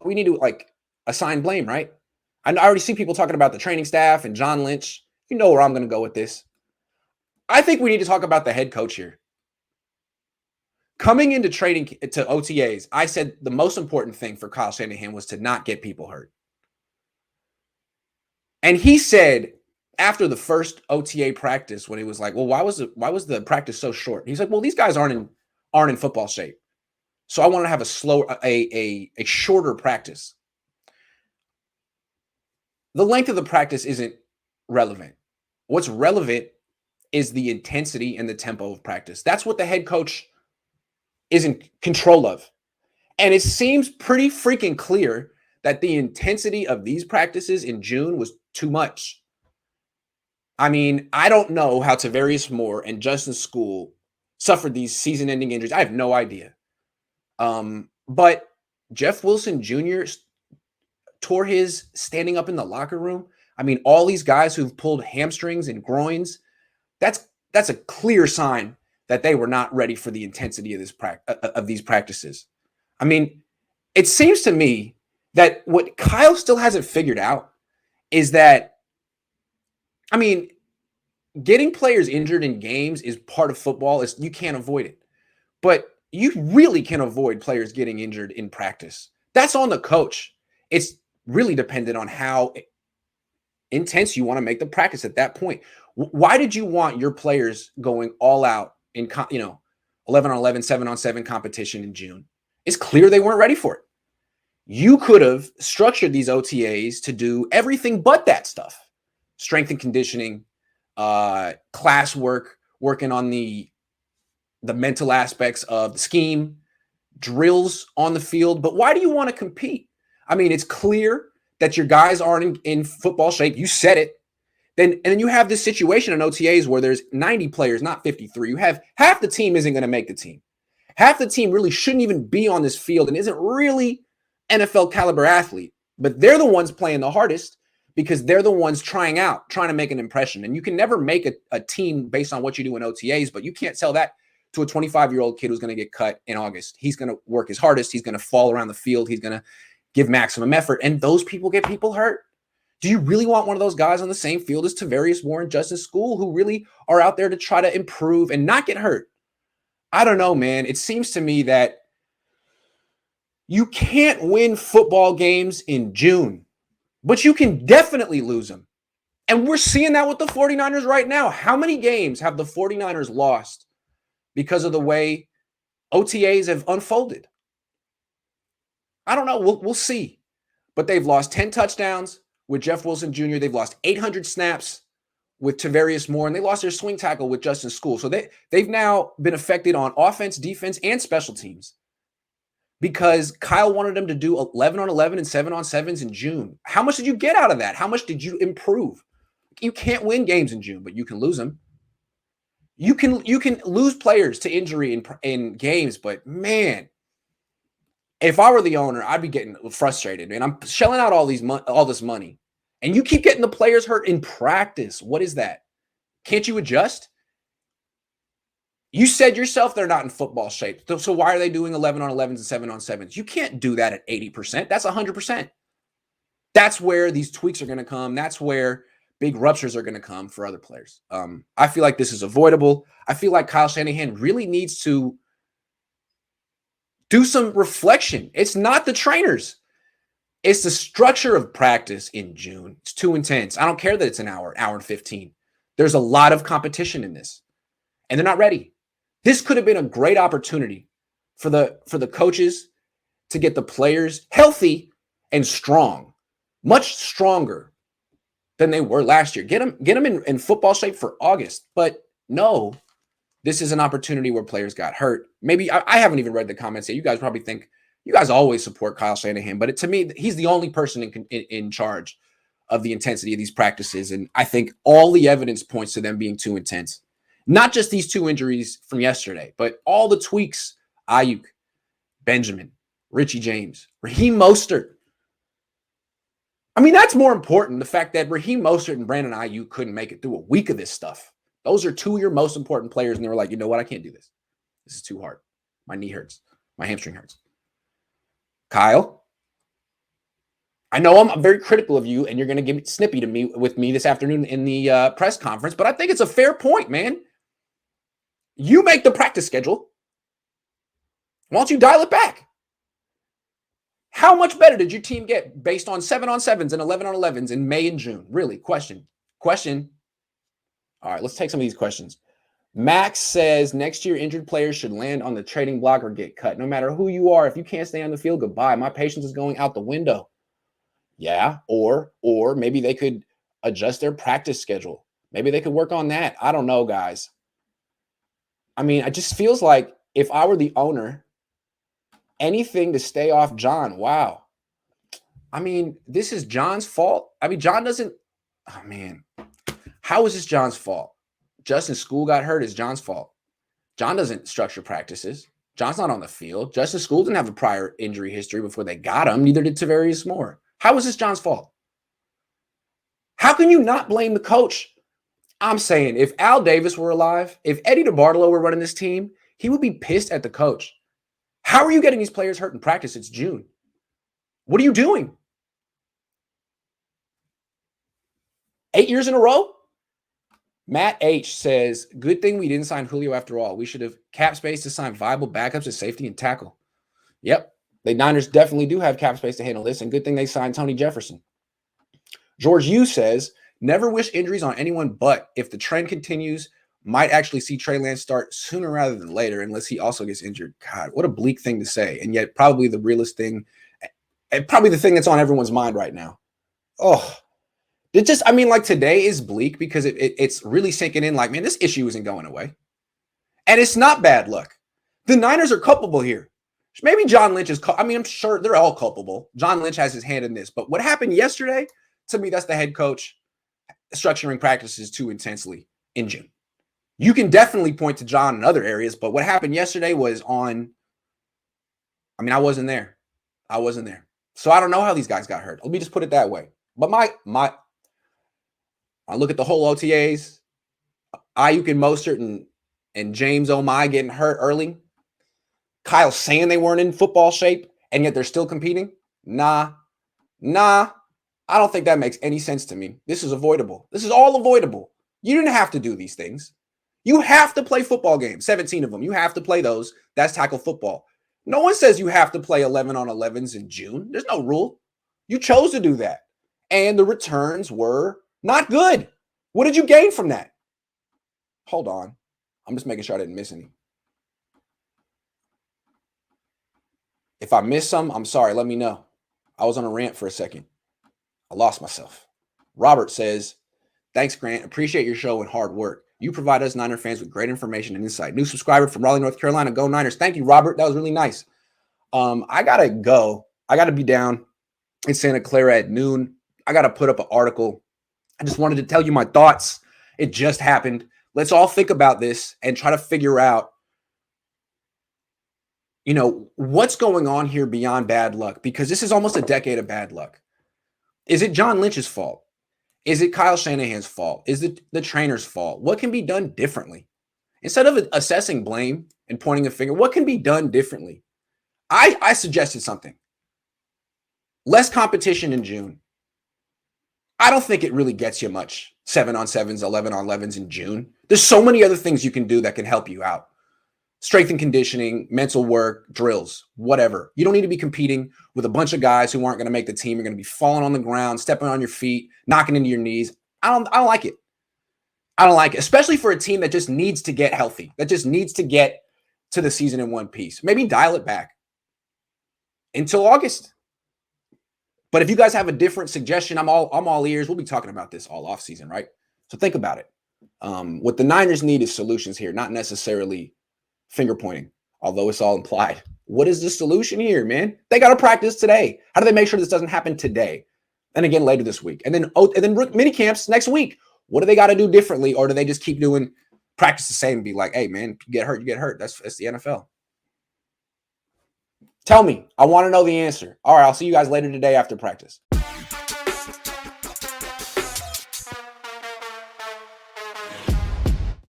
we need to like assign blame, right? I already see people talking about the training staff and John Lynch. You know where I'm going to go with this. I think we need to talk about the head coach here. Coming into training to OTAs, I said the most important thing for Kyle Shanahan was to not get people hurt. And he said after the first OTA practice, when he was like, "Well, why was the practice so short?" He's like, "Well, these guys aren't in football shape, so I want to have a shorter practice." The length of the practice isn't relevant. What's relevant is the intensity and the tempo of practice. That's what the head coach is in control of. And it seems pretty freaking clear that the intensity of these practices in June was too much. I mean, I don't know how Tavarius Moore and Justin School suffered these season-ending injuries. I have no idea. But Jeff Wilson Jr. tore his standing up in the locker room. I mean, all these guys who've pulled hamstrings and groins, that's a clear sign that they were not ready for the intensity of these practices. I mean, it seems to me that what Kyle still hasn't figured out is that, I mean, getting players injured in games is part of football. You can't avoid it. But you really can avoid players getting injured in practice. That's on the coach. It's really dependent on how intense you want to make the practice at that point. Why did you want your players going all out in 11 on 11, 7 on 7 competition in June? It's clear they weren't ready for it. You could have structured these OTAs to do everything but that stuff. Strength and conditioning, class work, working on the mental aspects of the scheme, drills on the field. But why do you want to compete? I mean, it's clear that your guys aren't in football shape. You said it. And then you have this situation in OTAs where there's 90 players, not 53. You have half the team isn't going to make the team. Half the team really shouldn't even be on this field and isn't really NFL caliber athlete. But they're the ones playing the hardest because they're the ones trying to make an impression. And you can never make a team based on what you do in OTAs, but you can't tell that to a 25-year-old kid who's going to get cut in August. He's going to work his hardest. He's going to fall around the field. He's going to give maximum effort. And those people get people hurt. Do you really want one of those guys on the same field as Tavarius Moore and Justin School who really are out there to try to improve and not get hurt? I don't know, man. It seems to me that you can't win football games in June, but you can definitely lose them. And we're seeing that with the 49ers right now. How many games have the 49ers lost because of the way OTAs have unfolded? I don't know. We'll see. But they've lost 10 touchdowns with Jeff Wilson Jr. They've lost 800 snaps with Tavarius Moore, and they lost their swing tackle with Justin School. So they've now been affected on offense, defense, and special teams because Kyle wanted them to do 11 on 11 and 7 on 7s in June. How much did you get out of that? How much did you improve? You can't win games in June, but you can lose them. You can lose players to injury in games, but man, if I were the owner, I'd be getting frustrated, man. I'm shelling out all this money, and you keep getting the players hurt in practice. What is that? Can't you adjust? You said yourself they're not in football shape. So why are they doing 11 on 11s and 7 on 7s? You can't do that at 80%. That's 100%. That's where these tweaks are going to come. That's where big ruptures are going to come for other players. I feel like this is avoidable. I feel like Kyle Shanahan really needs to do some reflection. It's not the trainers. It's the structure of practice in June. It's too intense. I don't care that it's an hour and 15. There's a lot of competition in this, and they're not ready. This could have been a great opportunity for the coaches to get the players healthy and strong, much stronger than they were last year. Get them in football shape for August. But no, this is an opportunity where players got hurt. Maybe I haven't even read the comments yet. You guys probably think you guys always support Kyle Shanahan, but to me, he's the only person in charge of the intensity of these practices. And I think all the evidence points to them being too intense. Not just these two injuries from yesterday, but all the tweaks, Ayuk, Benjamin, Richie James, Raheem Mostert. I mean, that's more important. The fact that Raheem Mostert and Brandon Ayuk couldn't make it through a week of this stuff. Those are two of your most important players. And they were like, you know what? I can't do this. This is too hard. My knee hurts. My hamstring hurts. Kyle, I know I'm very critical of you, and you're going to get snippy to me with me this afternoon in the press conference, but I think it's a fair point, man. You make the practice schedule. Why don't you dial it back? How much better did your team get based on 7-on-7s and 11-on-11s in May and June? Really? Question. All right, let's take some of these questions. Max says next year injured players should land on the trading block or get cut. No matter who you are, if you can't stay on the field, goodbye. My patience is going out the window. Yeah, or maybe they could adjust their practice schedule. Maybe they could work on that. I don't know, guys. I mean, it just feels like if I were the owner, anything to stay off John. Wow. I mean, this is John's fault. I mean, John doesn't. Oh man, how is this John's fault? Justin School got hurt is John's fault. John doesn't structure practices. John's not on the field. Justin School didn't have a prior injury history before they got him. Neither did Tavarius Moore. How is this John's fault? How can you not blame the coach? I'm saying if Al Davis were alive, if Eddie DeBartolo were running this team, he would be pissed at the coach. How are you getting these players hurt in practice? It's June. What are you doing? 8 years in a row? Matt H says, good thing we didn't sign Julio after all. We should have cap space to sign viable backups at safety and tackle. Yep. The Niners definitely do have cap space to handle this, and good thing they signed Tony Jefferson. George Yu says, never wish injuries on anyone, but if the trend continues, might actually see Trey Lance start sooner rather than later, unless he also gets injured. God, what a bleak thing to say, and yet probably the realest thing, and probably the thing that's on everyone's mind right now. Oh, it just, I mean, like today is bleak because it's really sinking in like, man, this issue isn't going away. And it's not bad luck. The Niners are culpable here. Maybe John Lynch is, I mean, I'm sure they're all culpable. John Lynch has his hand in this. But what happened yesterday, to me, that's the head coach structuring practices too intensely in June. You can definitely point to John in other areas, but what happened yesterday was on, I mean, I wasn't there. So I don't know how these guys got hurt. Let me just put it that way. But I look at the whole OTAs, Ayuk and Mostert and James Omai getting hurt early. Kyle saying they weren't in football shape, and yet they're still competing. Nah. I don't think that makes any sense to me. This is avoidable. This is all avoidable. You didn't have to do these things. You have to play football games, 17 of them. You have to play those. That's tackle football. No one says you have to play 11-on-11s in June. There's no rule. You chose to do that. And the returns were not good. What did you gain from that? Hold on. I'm just making sure I didn't miss any. If I missed some, I'm sorry. Let me know. I was on a rant for a second. I lost myself. Robert says, thanks, Grant. Appreciate your show and hard work. You provide us Niner fans with great information and insight. New subscriber from Raleigh, North Carolina. Go Niners. Thank you, Robert. That was really nice. I got to go. I got to be down in Santa Clara at noon. I got to put up an article. I just wanted to tell you my thoughts. It just happened. Let's all think about this and try to figure out, you know, what's going on here beyond bad luck, because this is almost a decade of bad luck. Is it John Lynch's fault? Is it Kyle Shanahan's fault? Is it the trainer's fault? What can be done differently? Instead of assessing blame and pointing a finger, what can be done differently? I suggested something. Less competition in June. I don't think it really gets you much. 7-on-7s, 11-on-11s in June. There's so many other things you can do that can help you out. Strength and conditioning, mental work, drills, whatever. You don't need to be competing with a bunch of guys who aren't going to make the team. You're going to be falling on the ground, stepping on your feet, knocking into your knees. I don't like it. I don't like it, especially for a team that just needs to get healthy, that just needs to get to the season in one piece. Maybe dial it back until August. But if you guys have a different suggestion, I'm all ears. We'll be talking about this all offseason, right? So think about it. What the Niners need is solutions here, not necessarily finger pointing, although it's all implied. What is the solution here, man? They got to practice today. How do they make sure this doesn't happen today? And again, later this week. And then mini camps next week. What do they got to do differently? Or do they just keep doing practice the same and be like, hey, man, you get hurt, you get hurt. That's the NFL. Tell me. I want to know the answer. All right, I'll see you guys later today after practice.